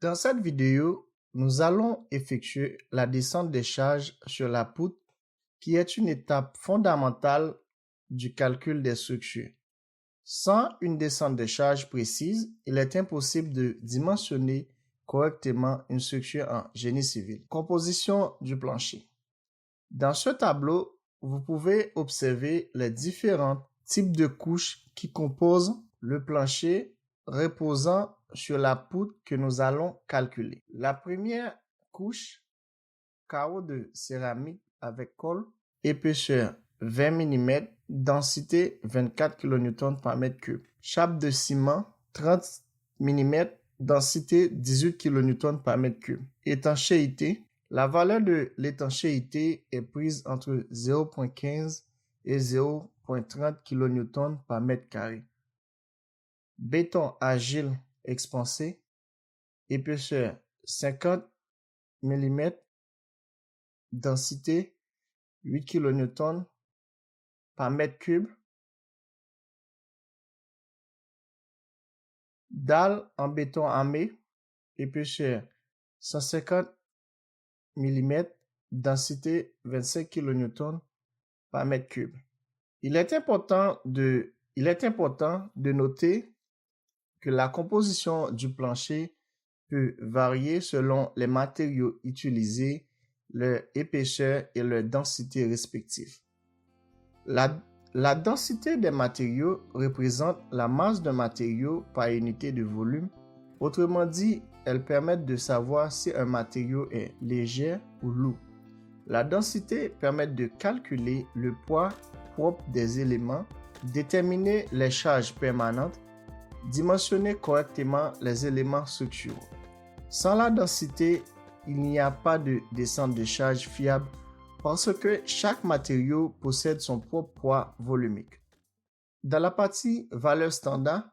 Dans cette vidéo, nous allons effectuer la descente des charges sur la poutre qui est une étape fondamentale du calcul des structures. Sans une descente des charges précise, il est impossible de dimensionner correctement une structure en génie civil. Composition du plancher. Dans ce tableau, vous pouvez observer les différents types de couches qui composent le plancher reposant sur la poutre que nous allons calculer. La première couche, carreau de céramique avec colle, épaisseur 20 mm, densité 24 kN par mètre cube. Chape de ciment 30 mm, densité 18 kN par mètre cube. Étanchéité. La valeur de l'étanchéité est prise entre 0,15 et 0,30 kN par mètre carré. Béton agile expansé, épaisseur 50 mm, densité 8 kN par mètre cube. Dalle en béton armé, épaisseur 150 mm, densité 25 kN par mètre cube. Il est important de noter que la composition du plancher peut varier selon les matériaux utilisés, leur épaisseur et leur densité respective. La densité des matériaux représente la masse d'un matériau par unité de volume. Autrement dit, elles permettent de savoir si un matériau est léger ou lourd. La densité permet de calculer le poids propre des éléments, déterminer les charges permanentes, dimensionner correctement les éléments structuraux. Sans la densité, il n'y a pas de descente de charge fiable parce que chaque matériau possède son propre poids volumique. Dans la partie valeur standard,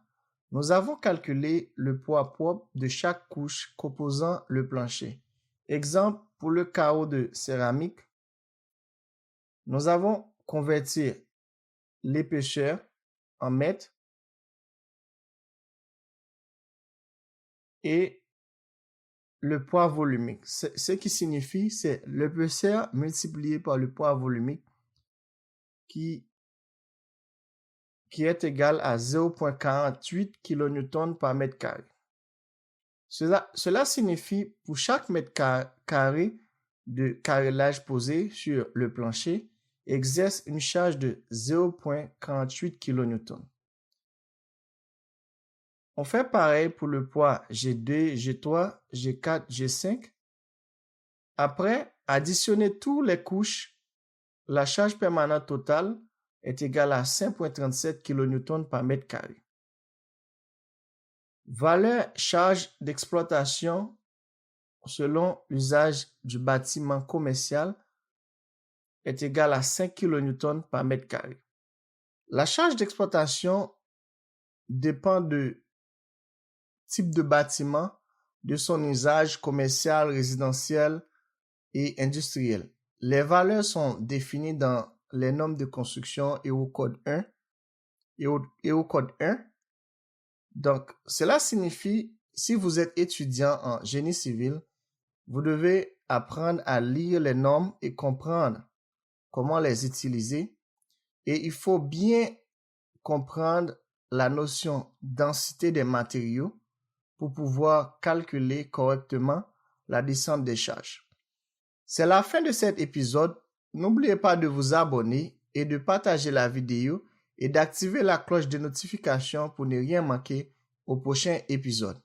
nous avons calculé le poids propre de chaque couche composant le plancher. Exemple, pour le carreau de céramique, nous avons converti l'épaisseur en mètres et le poids volumique. Ce qui signifie, c'est l'épaisseur multiplié par le poids volumique qui est égal à 0,48 kN par mètre carré. Cela signifie pour chaque mètre carré de carrelage posé sur le plancher exerce une charge de 0,48 kN. On fait pareil pour le poids G2, G3, G4, G5. Après, additionner toutes les couches, la charge permanente totale est égale à 5,37 kN par mètre carré. Valeur charge d'exploitation selon l'usage du bâtiment commercial est égale à 5 kN par mètre carré. La charge d'exploitation dépend du type de bâtiment, de son usage commercial, résidentiel et industriel. Les valeurs sont définies dans les normes de construction et au code 1. Donc, cela signifie, si vous êtes étudiant en génie civil, vous devez apprendre à lire les normes et comprendre comment les utiliser. Et il faut bien comprendre la notion densité des matériaux pour pouvoir calculer correctement la descente des charges. C'est la fin de cet épisode. N'oubliez pas de vous abonner et de partager la vidéo et d'activer la cloche de notification pour ne rien manquer au prochain épisode.